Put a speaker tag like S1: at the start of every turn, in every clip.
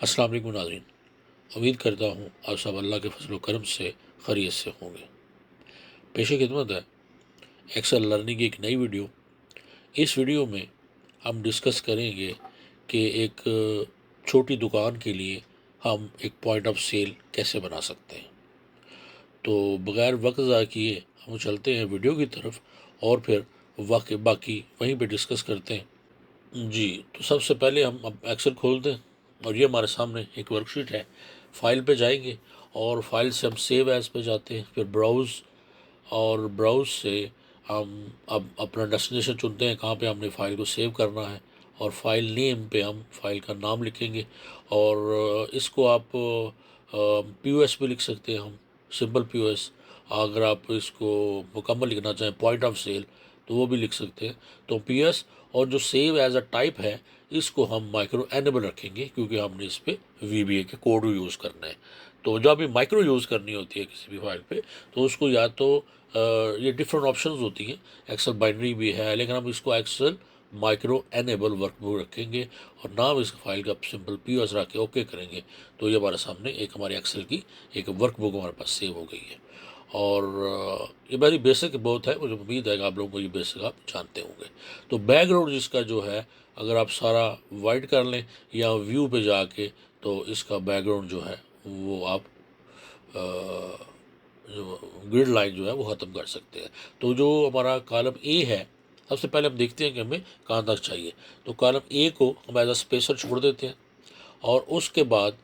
S1: अस्सलाम वालेकुम नाज़रीन। उम्मीद करता हूँ आप सब अल्लाह के फजल व करम से खैरियत से होंगे। पेश खिदमत है एक्सेल लर्निंग की एक नई वीडियो। इस वीडियो में हम डिस्कस करेंगे कि एक छोटी दुकान के लिए हम एक पॉइंट ऑफ सेल कैसे बना सकते हैं। तो बग़ैर वक्त ज़ाया किए हम चलते हैं वीडियो की तरफ और फिर बाकी वहीं पे डिस्कस करते हैं जी। तो सबसे पहले हम अब एक्सेल खोलते हैं और ये हमारे सामने एक वर्कशीट है। फाइल पे जाएंगे और फाइल से हम सेव एज़ पे जाते हैं, फिर ब्राउज़, और ब्राउज़ से हम अब अपना डेस्टिनेशन चुनते हैं कहाँ पे हमने फ़ाइल को सेव करना है, और फाइल नेम पे हम फाइल का नाम लिखेंगे। और इसको आप POS भी लिख सकते हैं, हम सिंपल POS। अगर आप इसको मुकम्मल लिखना चाहें पॉइंट ऑफ सेल तो वो भी लिख सकते हैं। तो PS और जो सेव एज अ टाइप है इसको हम माइक्रो एनेबल रखेंगे क्योंकि हमने इस पर VBA के कोड यूज़ करना है। तो जब भी माइक्रो यूज़ करनी होती है किसी भी फाइल पे तो उसको या तो ये डिफरेंट ऑप्शंस होती हैं। एक्सेल बाइनरी भी है लेकिन हम इसको एक्सेल माइक्रो एनेबल वर्कबुक रखेंगे और नाम इस फाइल का सिंपल POS रख के ओके करेंगे। तो ये हमारे सामने एक हमारे एक्सेल की एक वर्कबुक हमारे पास सेव हो गई है। और ये बड़ी बेसिक बहुत है, मुझे उम्मीद है कि आप लोगों को ये बेसिक आप जानते होंगे। तो बैकग्राउंड जिसका जो है अगर आप सारा वाइट कर लें या व्यू पे जाके तो इसका बैकग्राउंड जो है वो आप जो ग्रिड लाइन जो है वो ख़त्म कर सकते हैं। तो जो हमारा कॉलम ए है सबसे पहले हम देखते हैं कि हमें कहाँ तक चाहिए। तो कॉलम ए को हम एज अ स्पेसर छोड़ देते हैं और उसके बाद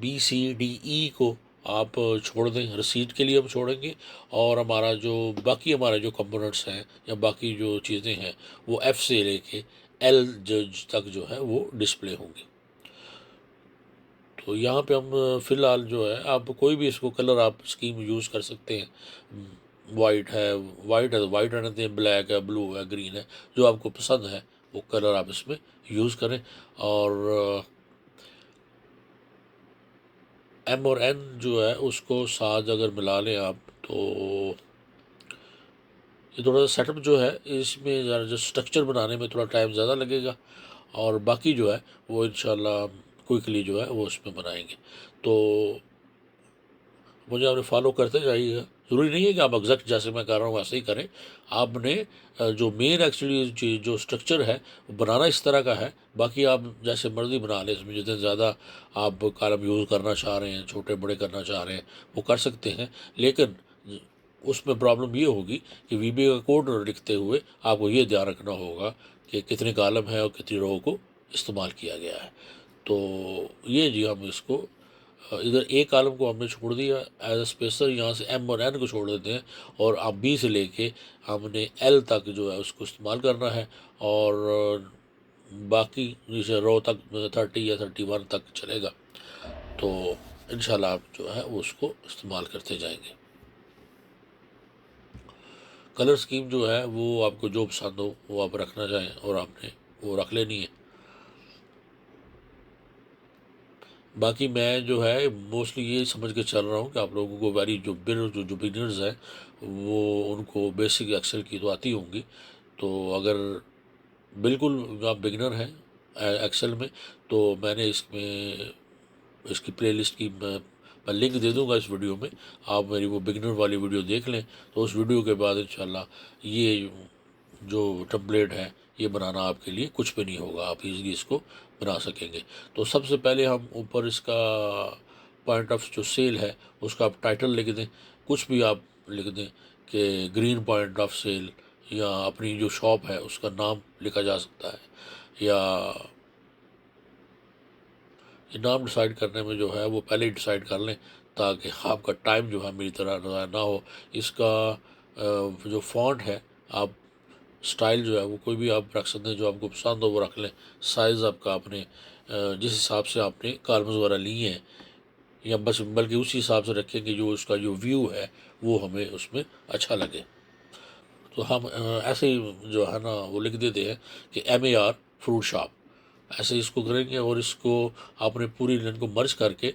S1: BCDE को आप छोड़ दें, रिसीट के लिए हम छोड़ेंगे। और हमारा जो बाकी हमारे जो कंपोनेंट्स हैं या बाकी जो चीज़ें हैं वो F से लेके L तक जो है वो डिस्प्ले होंगी। तो यहाँ पे हम फ़िलहाल जो है आप कोई भी इसको कलर आप स्कीम यूज़ कर सकते हैं। वाइट है, वाइट है तो वाइट रहने दें, ब्लैक है, ब्लू है, ग्रीन है, जो आपको पसंद है वो कलर आप इसमें यूज़ करें। और M और N जो है उसको साथ अगर मिला लें आप तो ये थोड़ा सा सेटअप जो है इसमें ज़रा जो स्ट्रक्चर बनाने में थोड़ा टाइम ज़्यादा लगेगा और बाकी जो है वो इंशाल्लाह क्विकली जो है वो उसमें बनाएंगे। तो मुझे आपने फॉलो करते जाइएगा। ज़रूरी नहीं है कि आप एग्जैक्ट जैसे मैं कर रहा हूँ वैसे ही करें। आपने जो मेन एक्चुअली जो स्ट्रक्चर है वो बनाना इस तरह का है, बाकी आप जैसे मर्ज़ी बना लें। इसमें जितने ज़्यादा आप कॉलम यूज़ करना चाह रहे हैं, छोटे बड़े करना चाह रहे हैं वो कर सकते हैं। लेकिन उसमें प्रॉब्लम ये होगी कि VBA का कोड लिखते हुए आपको ये ध्यान रखना होगा कि कितने कॉलम है और कितनी रो को इस्तेमाल किया गया है। तो ये जी हम इसको इधर ए कॉलम को हमने छोड़ दिया एज अ स्पेसर, यहाँ से M और N को छोड़ देते हैं और अब B से लेके हमने L तक जो है उसको इस्तेमाल करना है। और बाकी जैसे रो तक 30 या 31 तक चलेगा। तो इंशाल्लाह आप जो है वो उसको इस्तेमाल करते जाएंगे। कलर स्कीम जो है वो आपको जो पसंद हो वो आप रखना चाहें और आपने वो रख लेनी है। बाकी मैं जो है मोस्टली ये समझ के चल रहा हूँ कि आप लोगों को वेरी जो बिगिनर्स हैं वो उनको बेसिक एक्सेल की तो आती होंगी। तो अगर बिल्कुल आप बिगिनर हैं एक्सेल में तो मैंने इसमें इसकी प्लेलिस्ट की मैं लिंक दे दूंगा इस वीडियो में। आप मेरी वो बिगिनर वाली वीडियो देख लें तो उस वीडियो के बाद इंशाल्लाह ये जो टेम्पलेट है ये बनाना आपके लिए कुछ भी नहीं होगा, आप इजीली इसको बना सकेंगे। तो सबसे पहले हम ऊपर इसका पॉइंट ऑफ जो सेल है उसका आप टाइटल लिख दें, कुछ भी आप लिख दें कि ग्रीन पॉइंट ऑफ सेल, या अपनी जो शॉप है उसका नाम लिखा जा सकता है। या ये नाम डिसाइड करने में जो है वो पहले ही डिसाइड कर लें ताकि आपका टाइम जो है मेरी तरह ज़ाया ना हो। इसका जो फॉन्ट है आप स्टाइल जो है वो कोई भी आप रख सकते हैं जो आपको पसंद हो वो रख लें। साइज़ आपका आपने जिस हिसाब से आपने कॉलम्स वगैरह लिए हैं या बस बल्कि उसी हिसाब से रखेंगे जो उसका जो व्यू है वो हमें उसमें अच्छा लगे। तो हम ऐसे ही जो है ना वो लिख देते हैं कि MAR फ्रूट शॉप, ऐसे इसको करेंगे। और इसको आपने पूरी लाइन को मर्ज करके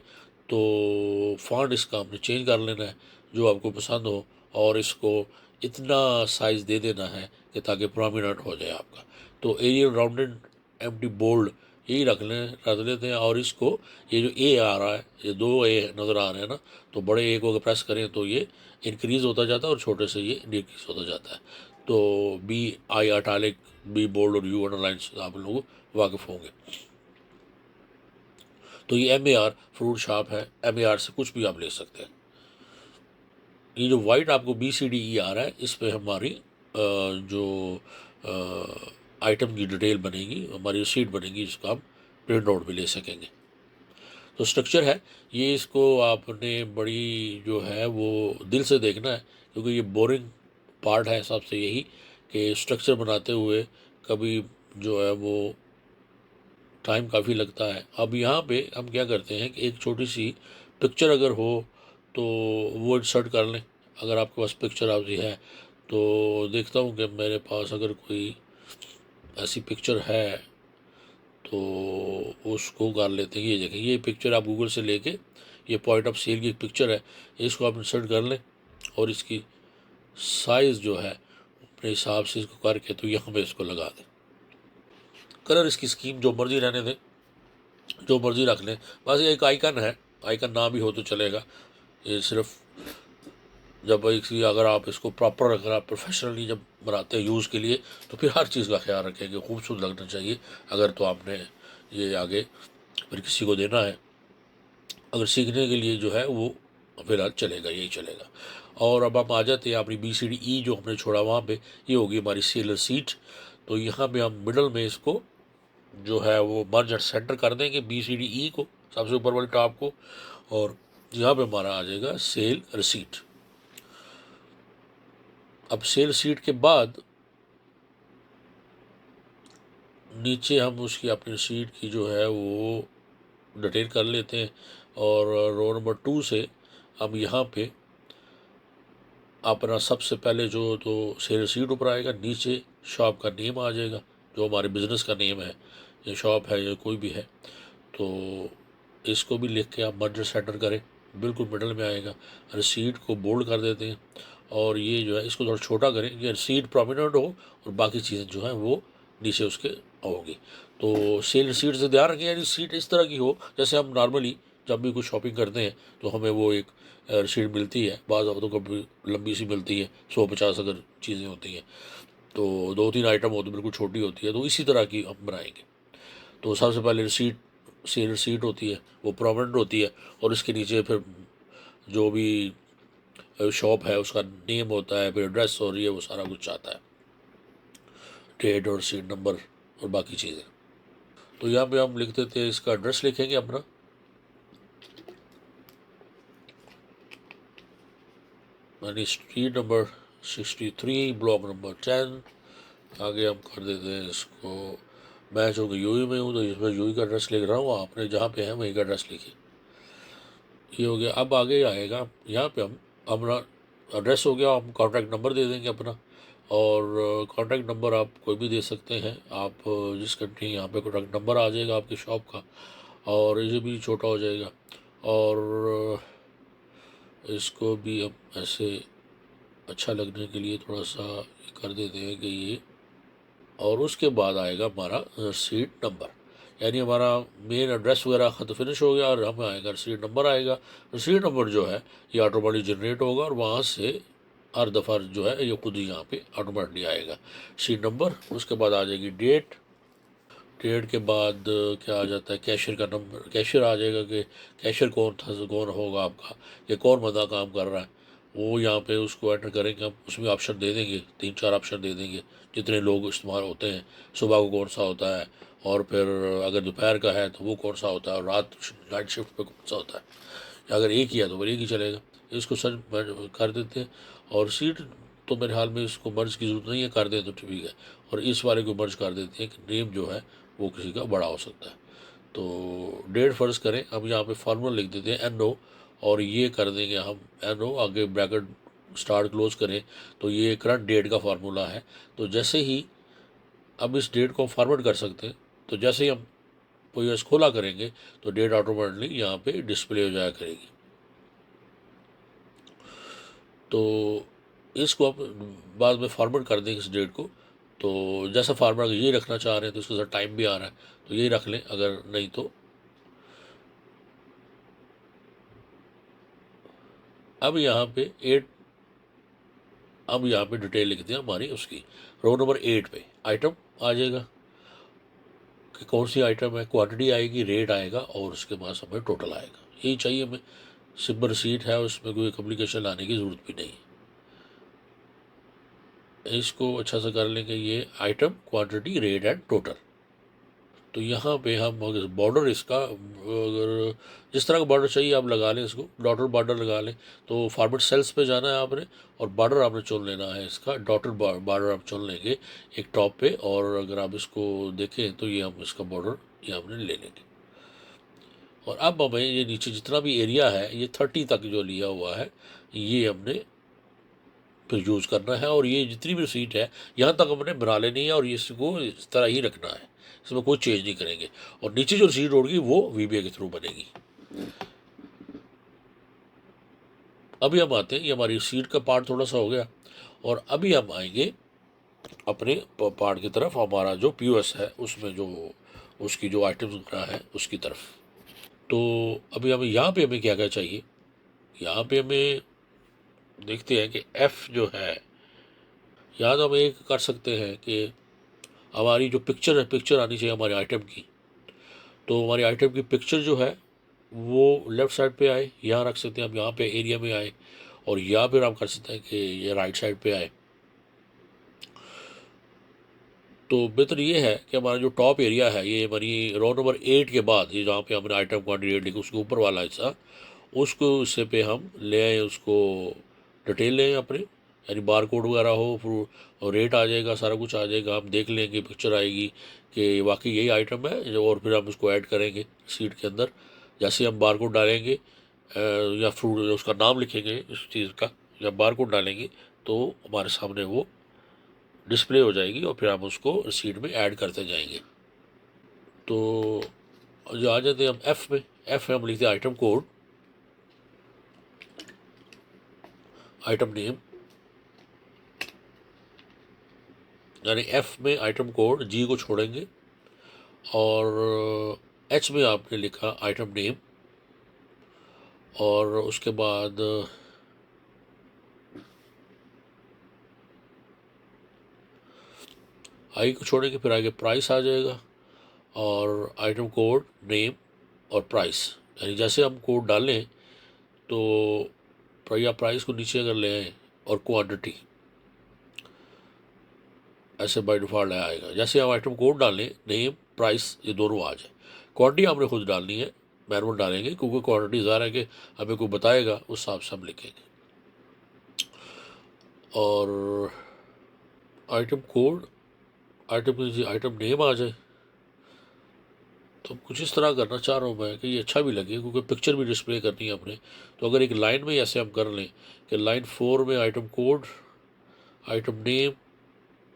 S1: तो फॉन्ट इसका आपने चेंज कर लेना है जो आपको पसंद हो, और इसको इतना साइज़ दे देना है कि ताकि प्रोमिनेंट हो जाए आपका। तो एरियल राउंडेड एम्प्टी बोल्ड यही रख लेते हैं। और इसको ये जो ए आ रहा है, ये 2 ए नज़र आ रहे हैं ना, तो बड़े ए को अगर प्रेस करें तो ये इंक्रीज़ होता जाता है और छोटे से ये डिक्रीज़ होता जाता है। तो B I italic, B bold और यू अंडरलाइन से आप लोग वाकिफ़ होंगे। तो ये MAR फ्रूट शार्प है, MAR से कुछ भी आप ले सकते हैं। ये जो वाइट आपको BCDE आ रहा है, इस पर हमारी जो आइटम की डिटेल बनेगी, हमारी शीट बनेगी, जिसको आप प्रिंट आउट भी ले सकेंगे। तो स्ट्रक्चर है ये, इसको आपने बड़ी जो है वो दिल से देखना है, क्योंकि ये बोरिंग पार्ट है सबसे यही, कि स्ट्रक्चर बनाते हुए कभी जो है वो टाइम काफ़ी लगता है। अब यहाँ पे हम क्या करते हैं कि एक छोटी सी पिक्चर अगर हो तो वो इंसर्ट कर लें। अगर आपके पास पिक्चर आपकी है तो देखता हूँ कि मेरे पास अगर कोई ऐसी पिक्चर है तो उसको कर लेते हैं। ये देखें, ये पिक्चर आप गूगल से लेके, ये पॉइंट ऑफ सेल की एक पिक्चर है, इसको आप इंसर्ट कर लें और इसकी साइज़ जो है अपने हिसाब से इसको करके तो यहाँ पे इसको लगा दें। कलर इसकी स्कीम जो मर्ज़ी रहने दें, जो मर्ज़ी रख लें, बस ये एक आइकन है, आइकन ना भी हो तो चलेगा। ये सिर्फ जब इसी अगर आप इसको प्रॉपर, अगर आप प्रोफेशनली जब बनाते हैं यूज़ के लिए, तो फिर हर चीज़ का ख्याल रखें कि खूबसूरत लगना चाहिए। अगर तो आपने ये आगे फिर किसी को देना है, अगर सीखने के लिए जो है वो फिलहाल चलेगा, यही चलेगा। और अब हम आ जाते हैं अपनी BCDE जो हमने छोड़ा वहाँ पे, ये होगी हमारी सेलर सीट। तो यहाँ पे हम मिडल में इसको जो है वो मर्ज एंड सेंटर कर देंगे BCDE को, सबसे ऊपर वाली टॉप को, और यहाँ पे हमारा आ जाएगा सेल रिसीट। अब सेल सीट के बाद नीचे हम उसकी अपनी सीट की जो है वो डिटेल कर लेते हैं, और रो नंबर 2 से हम यहाँ पे अपना सबसे पहले जो तो सेल सीट ऊपर आएगा, नीचे शॉप का नेम आ जाएगा, जो हमारे बिज़नेस का नेम है, ये शॉप है या कोई भी है, तो इसको भी लिख के आप मर्जर सेंटर करें, बिल्कुल मिडल में आएगा। रिसीट को बोल्ड कर देते हैं, और ये जो है इसको थोड़ा छोटा करें कि रिसीट प्रोमिनेंट हो और बाकी चीज़ें जो हैं वो नीचे उसके होगी। तो सेल रिसीट से ध्यान रखें, यानी सीट इस तरह की हो जैसे हम नॉर्मली जब भी कुछ शॉपिंग करते हैं तो हमें वो एक रिसीट मिलती है, बाज़ तो कभी लंबी सी मिलती है, 150 अगर चीज़ें होती हैं तो 2-3 आइटम हो तो बिल्कुल छोटी होती है, तो इसी तरह की हम बनाएंगे। तो सबसे पहले रिसीट, सेल रिसीट होती है वो प्रोमिनेंट होती है, और इसके नीचे फिर जो भी शॉप है उसका नेम होता है, फिर एड्रेस और ये वो सारा कुछ आता है, डेट और सीट नंबर और बाकी चीज़ें। तो यहाँ पे हम लिख देते हैं, इसका एड्रेस लिखेंगे अपना, यानी स्ट्रीट नंबर 63, ब्लॉक नंबर 10। आगे हम कर देते हैं इसको, मैं चूँकि यूई में हूँ तो इसमें यूई का एड्रेस लिख रहा हूँ, आपने जहाँ पे है वहीं का एड्रेस लिखिए। ये हो गया। अब आगे आएगा यहाँ पे हम अपना एड्रेस हो गया, हम कॉन्टैक्ट नंबर दे देंगे अपना, और कॉन्टैक्ट नंबर आप कोई भी दे सकते हैं, आप जिस कंट्री, यहाँ पे कॉन्टैक्ट नंबर आ जाएगा आपकी शॉप का, और ये भी छोटा हो जाएगा, और इसको भी हम ऐसे अच्छा लगने के लिए थोड़ा सा कर देते हैं कि ये, और उसके बाद आएगा हमारा सीट नंबर, यानी हमारा मेन एड्रेस वगैरह ख़त फिनिश हो गया, और हमें आएगा सीट नंबर आएगा। सीट नंबर जो है ये ऑटोमेटिक जनरेट होगा, और वहाँ से हर दफ़ा जो है ये खुद ही यहाँ पे ऑटोमेटिकली आएगा सीट नंबर। उसके बाद आ जाएगी डेट, डेट के बाद क्या आ जाता है, कैशियर का नंबर, कैशियर आ जाएगा कि कैशियर कौन था, कौन होगा आपका, ये कौन बंदा काम कर रहा है, वो यहाँ पे उसको एंटर करेंगे हम, उसमें ऑप्शन दे देंगे, 3-4 ऑप्शन दे देंगे जितने लोग इस्तेमाल होते हैं, सुबह को कौन सा होता है, और फिर अगर दोपहर का है तो वो कौन सा होता है, और रात नाइट शिफ्ट पे कौन सा होता है। अगर एक ही है तो फिर एक ही चलेगा। इसको सर्च कर देते हैं, और सीट तो मेरे हाल में इसको मर्ज की ज़रूरत नहीं है, कर दें तो ठीक है, और इस वाले को मर्ज कर देते हैं कि नेम जो है वो किसी का बड़ा हो सकता है। तो डेट फ़र्ज़ करें, हम यहाँ पे फार्मूला लिख देते हैं NO, और ये कर देंगे हम NO, आगे ब्रैकेट स्टार्ट क्लोज करें, तो ये करंट डेट का फार्मूला है। तो जैसे ही अब इस डेट को हम फॉरवर्ड कर सकते हैं, तो जैसे ही हम POS खोला करेंगे तो डेट ऑटोमेटिकली यहाँ पे डिस्प्ले हो जाया करेगी। तो इसको आप बाद में फॉरवर्ड कर देंगे इस डेट को, तो जैसा फार्मर ये रखना चाह रहे हैं तो इसके साथ टाइम भी आ रहा है, तो यही रख लें, अगर नहीं तो अब यहाँ पे 8, अब यहाँ पे डिटेल लिखते हैं हमारी उसकी। रो नंबर 8 पे आइटम आ जाएगा कि कौन सी आइटम है, क्वांटिटी आएगी, रेट आएगा और उसके बाद हमें टोटल आएगा। यही चाहिए हमें, सिंपल रसीट है, उसमें कोई कम्युनिकेशन लाने की ज़रूरत भी नहीं है। इसको अच्छा सा कर लेंगे, ये item, quantity, rate and total. तो यहाँ पे हम अगर बॉर्डर इसका, अगर जिस तरह का बॉर्डर चाहिए आप लगा लें, इसको डॉटर बॉर्डर लगा लें। तो फॉर्मेट सेल्स पे जाना है आपने और बॉर्डर आपने चुन लेना है इसका, डॉटर बॉर्डर आप चुन लेंगे एक टॉप पे। और अगर आप इसको देखें तो ये हम इसका बॉर्डर ये हमने ले लेंगे। और अब हमें ये नीचे जितना भी एरिया है, ये 30 तक जो लिया हुआ है, ये हमने फिर यूज़ करना है। और ये जितनी भी सीट है यहाँ तक हमने बना लेनी है और इसको इस तरह ही रखना है, इसमें कोई चेंज नहीं करेंगे। और नीचे जो सीट होगी वो वीबीए के थ्रू बनेगी। अभी हम आते हैं, ये हमारी सीट का पार्ट थोड़ा सा हो गया और अभी हम आएंगे अपने पार्ट की तरफ, हमारा जो पीओएस है उसमें जो उसकी जो आइटम्स वगैरह है उसकी तरफ। तो अभी हमें यहाँ पे हमें क्या क्या चाहिए, यहाँ पे हमें देखते हैं कि एफ़ जो है, यहाँ तो हम एक कर सकते हैं कि हमारी जो पिक्चर है, पिक्चर आनी चाहिए हमारे आइटम की। तो हमारी आइटम की पिक्चर जो है वो लेफ़्ट साइड पे आए, यहाँ रख सकते हैं हम, यहाँ पे एरिया में आए। और या फिर हम कर सकते हैं कि ये राइट साइड पे आए। तो बेहतर ये है कि हमारा जो टॉप एरिया है, ये हमारी रो नंबर 8 के बाद, ये जहाँ पे हमने आइटम क्वान्टिटी लिखी उसके ऊपर वाला हिस्सा, उसको उससे पे हम ले आए, उसको डिटेल लें अपने, यानी बार कोड वगैरह हो, फिर और रेट आ जाएगा, सारा कुछ आ जाएगा, हम देख लेंगे, पिक्चर आएगी कि वाकई यही आइटम है और फिर हम उसको ऐड करेंगे सीट के अंदर। जैसे हम बार कोड डालेंगे या फ्रूट उसका नाम लिखेंगे इस चीज़ का, या बार कोड डालेंगे तो हमारे सामने वो डिस्प्ले हो जाएगी और फिर हम उसको सीट में ऐड करते जाएंगे। तो जो आ जाते हैं हम एफ़ में, एफ़ में हम लिखते हैं आइटम कोड, आइटम नेम, यानी एफ़ में आइटम कोड, जी को छोड़ेंगे। और एच में आपने लिखा आइटम नेम, और उसके बाद आई को छोड़ेंगे, फिर आगे प्राइस आ जाएगा और आइटम कोड, नेम और प्राइस। यानी जैसे हम कोड डालें तो या प्राइस को नीचे अगर ले आए और क्वांटिटी ऐसे बाय डिफ़ॉल्ट आएगा। जैसे हम आइटम कोड डालें, नेम प्राइस ये दोनों आ जाए। क्वांटिटी आपने खुद डालनी है, मैनुअल डालेंगे क्योंकि क्वांटिटी ज़्यादा है कि हमें कोई बताएगा उस हिसाब से हम लिखेंगे। और आइटम कोड, आइटम नेम आ जाए। तो कुछ इस तरह करना चाह रहा हूँ मैं कि ये अच्छा भी लगे, क्योंकि पिक्चर भी डिस्प्ले करनी है अपने। तो अगर एक लाइन में ऐसे हम कर लें कि लाइन 4 में आइटम कोड, आइटम नेम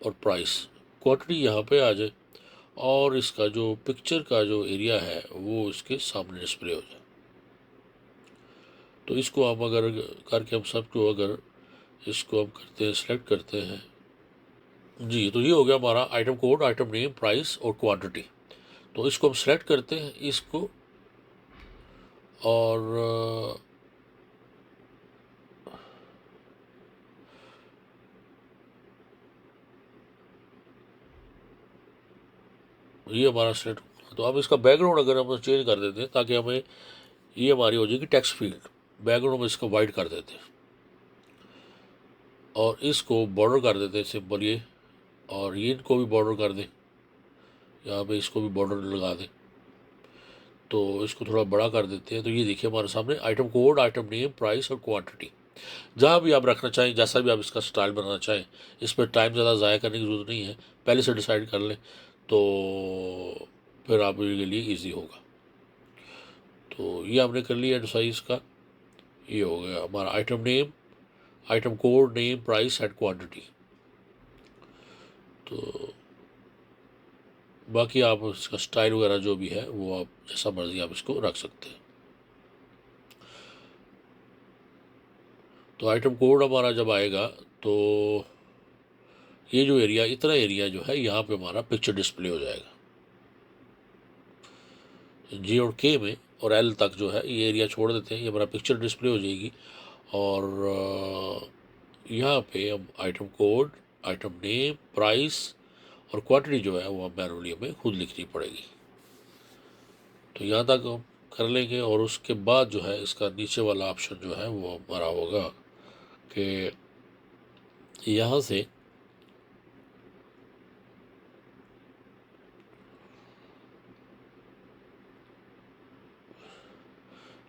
S1: और प्राइस, क्वांटिटी यहाँ पे आ जाए और इसका जो पिक्चर का जो एरिया है वो इसके सामने डिस्प्ले हो जाए। तो इसको हम अगर करके हम सबको अगर इसको हम करते हैं, सेलेक्ट करते हैं जी, तो ये हो गया हमारा item code, item name, price और क्वांटिटी। तो इसको हम सेलेक्ट करते हैं इसको, और ये हमारा सेलेक्ट। तो अब इसका बैकग्राउंड अगर हम चेंज कर देते हैं ताकि हमें ये हमारी हो जाएगी टेक्स्ट फील्ड, बैकग्राउंड में इसको वाइट कर देते हैं और इसको बॉर्डर कर देते हैं सिंपल ये, और ये इनको भी बॉर्डर कर दें, यहाँ पे इसको भी बॉर्डर लगा दें। तो इसको थोड़ा बड़ा कर देते हैं। तो ये देखिए हमारे सामने item code, item name, price और क्वांटिटी। जहाँ भी आप रखना चाहें, जैसा भी आप इसका स्टाइल बनाना चाहें, इस पर टाइम ज़्यादा ज़ाया करने की ज़रूरत नहीं है, पहले से डिसाइड कर लें तो फिर आप के लिए ईजी होगा। तो ये हमने कर लिया डिसाइड इसका। ये हो गया हमारा item name, item code, name, price and quantity. तो बाकी आप इसका स्टाइल वगैरह जो भी है वो आप जैसा मर्ज़ी आप इसको रख सकते हैं। तो आइटम कोड हमारा जब आएगा तो ये जो एरिया, इतना एरिया जो है यहाँ पे हमारा पिक्चर डिस्प्ले हो जाएगा। G और K में और L तक जो है ये एरिया छोड़ देते हैं। ये हमारा पिक्चर डिस्प्ले हो जाएगी और यहाँ पे हम item code, item name, price और क्वांटिटी जो है वो मैनुअली हमें खुद लिखनी पड़ेगी। तो यहाँ तक हम कर लेंगे और उसके बाद जो है इसका नीचे वाला ऑप्शन जो है वो हमारा होगा कि यहाँ से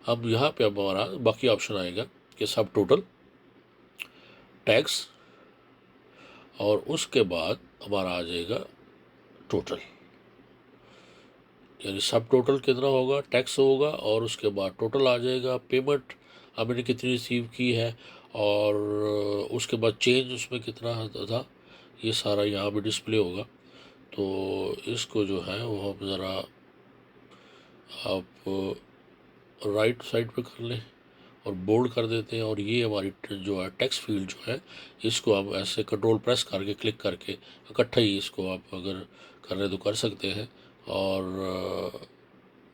S1: अब यहाँ पे अब हमारा बाकी ऑप्शन आएगा कि सब टोटल, टैक्स और उसके बाद हमारा आ जाएगा टोटल, यानी सब टोटल कितना होगा, टैक्स होगा और उसके बाद टोटल आ जाएगा, पेमेंट हमने कितनी रिसीव की है और उसके बाद चेंज उसमें कितना था, ये सारा यहाँ पे डिस्प्ले होगा। तो इसको जो है वो हम ज़रा आप राइट साइड पे कर लें और बोल्ड कर देते हैं और ये हमारी जो है टेक्स्ट फील्ड जो है इसको हम ऐसे कंट्रोल प्रेस करके क्लिक करके इकट्ठा ही इसको आप अगर करने तो कर सकते हैं और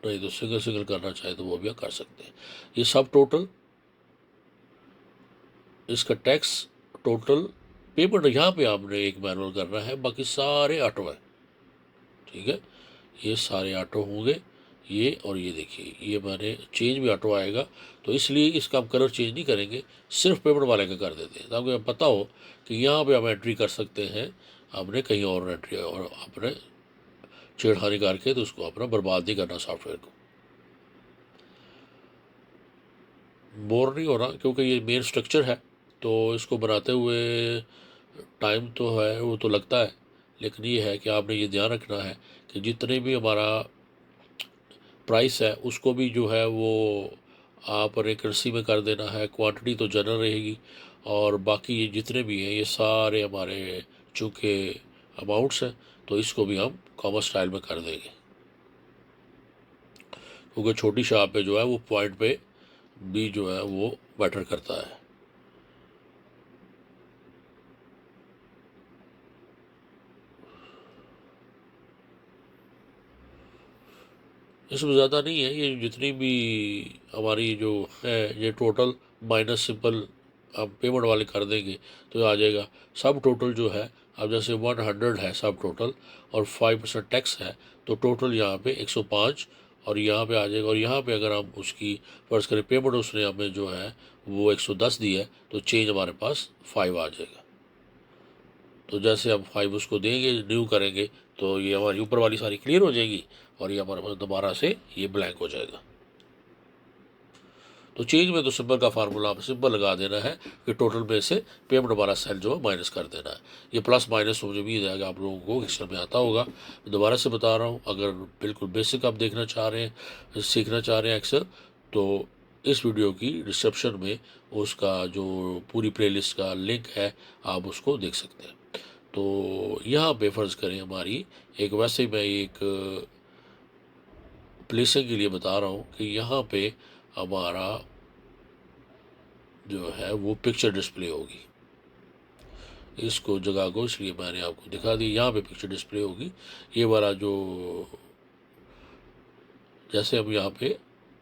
S1: नहीं तो सिंगल सिंगल करना चाहे तो वो भी कर सकते हैं। ये सब टोटल, इसका टैक्स, टोटल, पेमेंट यहाँ पे आपने एक मैनुअल करना है, बाकी सारे ऑटो है। ठीक है, ये सारे ऑटो होंगे, ये और ये देखिए ये मैंने चेंज भी ऑटो आएगा। तो इसलिए इसका हम कलर चेंज नहीं करेंगे, सिर्फ पेमेंट वाले का कर देते हैं ताकि हमें पता हो कि यहाँ पे हम एंट्री कर सकते हैं, हमने कहीं और एंट्री और अपने छेड़खानी करके तो उसको अपना बर्बाद नहीं करना सॉफ्टवेयर को। बोर नहीं हो रहा क्योंकि ये मेन स्ट्रक्चर है, तो इसको बनाते हुए टाइम तो है वो तो लगता है, लेकिन ये है कि आपने ये ध्यान रखना है कि जितने भी हमारा प्राइस है उसको भी जो है वो आप रेकरेंसी में कर देना है, क्वांटिटी तो जनरल रहेगी और बाकी ये जितने भी हैं ये सारे हमारे चूँकि अमाउंट्स हैं तो इसको भी हम कॉमा स्टाइल में कर देंगे क्योंकि छोटी शॉप पे जो है वो पॉइंट पे भी जो है वो मैटर करता है। इसमें ज़्यादा नहीं है, ये जितनी भी हमारी जो है ये टोटल माइनस सिंपल आप पेमेंट वाले कर देंगे तो आ जाएगा। सब टोटल जो है अब जैसे 100 है सब टोटल और 5% टैक्स है तो टोटल यहाँ पे 105 और यहाँ पे आ जाएगा। और यहाँ पे अगर हम उसकी फर्ज करें पेमेंट उसने हमें जो है वो 110 दी है तो चेंज हमारे पास 5 आ जाएगा। तो जैसे हम 5 उसको देंगे, न्यू करेंगे तो ये हमारी ऊपर वाली सारी क्लियर हो जाएगी और ये हमारे पास दोबारा से ये ब्लैंक हो जाएगा। तो चेंज में तो सिंबल का फार्मूला आप सिंबल लगा देना है कि टोटल में से पेमेंट वाला सेल जो है माइनस कर देना है। ये प्लस माइनस मुझे उम्मीद है कि आप लोगों को एक्सेल में आता होगा। मैं दोबारा से बता रहा हूँ, अगर बिल्कुल बेसिक आप देखना चाह रहे हैं, सीखना चाह रहे हैं एक्सेल, तो इस वीडियो की डिस्क्रिप्शन में उसका जो पूरी प्लेलिस्ट का लिंक है आप उसको देख सकते हैं। तो यहाँ पे फ़र्ज़ करें हमारी एक, वैसे मैं एक प्लेसिंग के लिए बता रहा हूँ कि यहाँ पे हमारा जो है वो पिक्चर डिस्प्ले होगी। इसको जगह को इसलिए मैंने आपको दिखा दी, यहाँ पे पिक्चर डिस्प्ले होगी। ये वाला जो जैसे हम यहाँ पे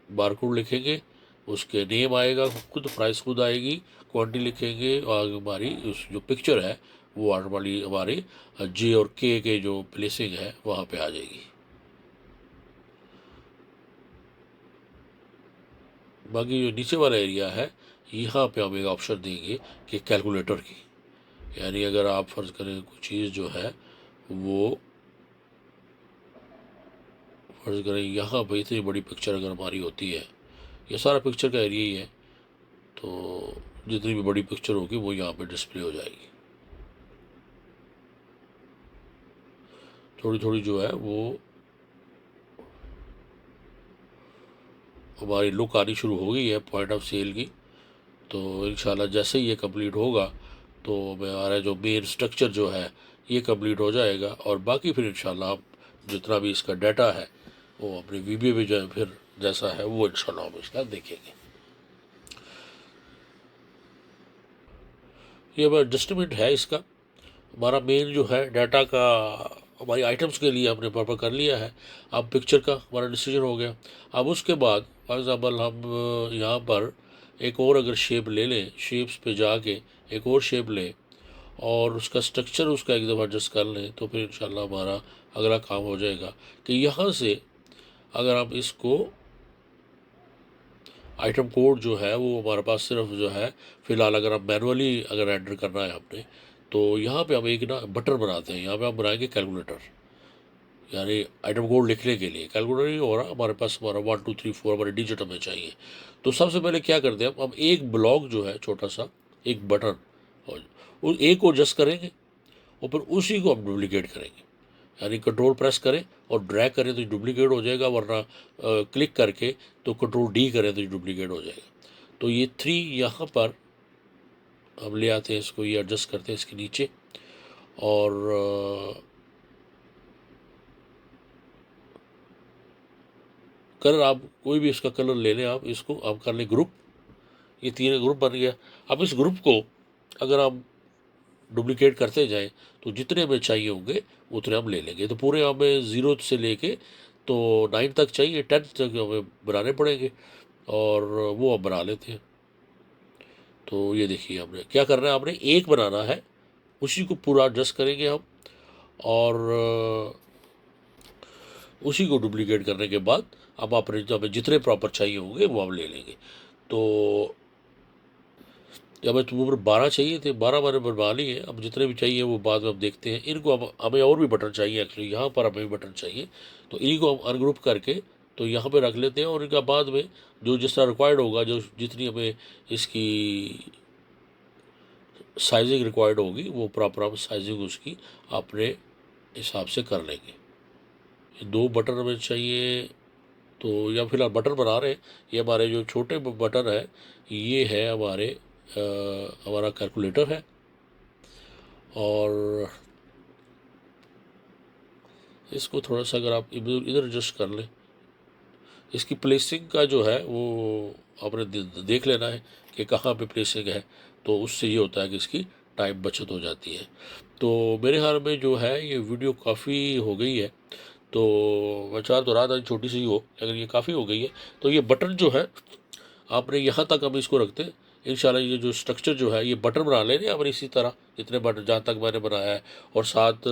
S1: बारकोड लिखेंगे उसके नेम आएगा खुद, प्राइस खुद आएगी, क्वांटिटी लिखेंगे और हमारी उस जो पिक्चर है वो ऑटोमेटिकली हमारे J और K के जो प्लेसिंग है वहाँ पे आ जाएगी। बाकी जो नीचे वाला एरिया है यहाँ पे हम एक ऑप्शन देंगे कि कैलकुलेटर की, यानी अगर आप फ़र्ज़ करें कोई चीज़ जो है वो फ़र्ज़ करें यहाँ पर इतनी बड़ी पिक्चर अगर हमारी होती है, ये सारा पिक्चर का एरिया ही है, तो जितनी भी बड़ी पिक्चर होगी वो यहाँ पे डिस्प्ले हो जाएगी। थोड़ी थोड़ी जो है वो हमारी लुक आनी शुरू हो गई है पॉइंट ऑफ सेल की। तो इंशाल्लाह जैसे ही ये कंप्लीट होगा तो हमारा जो मेन स्ट्रक्चर जो है ये कंप्लीट हो जाएगा और बाकी फिर इंशाल्लाह आप जितना भी इसका डाटा है वो अपनी वीडियो में जो है फिर जैसा है वो इंशाल्लाह हम इसका देखेंगे। ये हमारा एडजस्टमेंट है इसका, हमारा मेन जो है डाटा का हमारी आइटम्स के लिए हमने प्रॉपर कर लिया है। अब पिक्चर का हमारा डिसीजन हो गया। अब उसके बाद फॉर एग्ज़ाम्पल हम यहाँ पर एक और अगर शेप ले लें, शेप्स पे जाके एक और शेप लें और उसका स्ट्रक्चर उसका एक दफ़ा एडजस्ट कर लें, तो फिर इंशाल्लाह हमारा अगला काम हो जाएगा कि यहाँ से अगर आप इसको आइटम कोड जो है वो हमारे पास सिर्फ जो है फ़िलहाल अगर आप मैनुअली अगर एंटर करना है आपने, तो यहाँ पे हम एक ना बटन बनाते हैं। यहाँ पे हम बनाएंगे कैलकुलेटर, यानी आइटम कोड लिखने के लिए। कैलकुलेटर ही हो रहा हमारे पास, हमारा 1 2 3 4 हमारे डिजिट हमें चाहिए। तो सबसे पहले क्या करते हैं हम एक ब्लॉक जो है छोटा सा, एक बटन, और उस एक को एडजस्ट करेंगे और फिर उसी को हम डुप्लीकेट करेंगे। यानी कंट्रोल प्रेस करें और ड्रैग करें तो डुप्लीकेट हो जाएगा, वरना क्लिक करके तो कंट्रोल डी करें तो डुप्लीकेट हो जाएगा। तो ये 3 यहाँ पर हम ले आते हैं, इसको ये एडजस्ट करते हैं इसके नीचे, और कलर आप कोई भी इसका कलर ले लें, आप इसको आप कर लें ग्रुप। ये 3 ग्रुप बन गया। अब इस ग्रुप को अगर आप डुप्लीकेट करते जाएं तो जितने हमें चाहिए होंगे उतने हम ले लेंगे। तो पूरे हमें 0 से लेके तो 9 तक चाहिए, 10 तक हमें बनाने पड़ेंगे, और वो हम बना लेते हैं। तो ये देखिए हमने क्या करना है, आपने एक बनाना है, उसी को पूरा एडजस्ट करेंगे हम, और उसी को डुप्लीकेट करने के बाद अब अपने जो हमें जितने प्रॉपर चाहिए होंगे वो हम ले लेंगे। तो हमें तो ऊपर 12 चाहिए थे, 12 मैंने बनवा लिए। अब जितने भी चाहिए वो बाद में हम देखते हैं। इनको अब हमें और भी बटन चाहिए, एक्चुअली यहाँ पर हमें भी बटन चाहिए, तो इन्हीं को हम अनग्रुप करके तो यहाँ पे रख लेते हैं, और इनका बाद में जो जिस तरह रिक्वायर्ड होगा, जो जितनी हमें इसकी साइजिंग रिक्वायर्ड होगी वो प्रॉपर हम साइजिंग उसकी अपने हिसाब से कर लेंगे। ये 2 बटन हमें चाहिए, तो या फिलहाल बटन बना रहे हैं। ये हमारे जो छोटे बटन है, ये है हमारे हमारा कैलकुलेटर है, और इसको थोड़ा सा अगर आप इधर इधर एडजस्ट कर लें, इसकी प्लेसिंग का जो है वो आपने देख लेना है कि कहाँ पे प्लेसिंग है, तो उससे ये होता है कि इसकी टाइम बचत हो जाती है। तो मेरे ख्याल में जो है ये वीडियो काफ़ी हो गई है, तो मैं चाह तो रहा था छोटी सी ही हो, लेकिन ये काफ़ी हो गई है। तो ये बटन जो है आपने यहाँ तक हम इसको रखते हैं। इंशाल्लाह ये जो स्ट्रक्चर जो है ये बटन बना लेंगे और इसी तरह जितने बटन जहाँ तक मैंने बनाया है, और साथ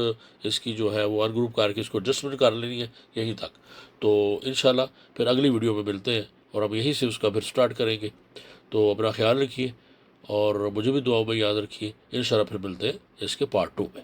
S1: इसकी जो है वो अनग्रुप करके इसको एडजस्टमेंट कर लेनी है यहीं तक। तो इंशाल्लाह फिर अगली वीडियो में मिलते हैं और हम यहीं से उसका फिर स्टार्ट करेंगे। तो अपना ख्याल रखिए और मुझे भी दुआओं में याद रखिए। इंशाल्लाह फिर मिलते हैं इसके पार्ट 2 में।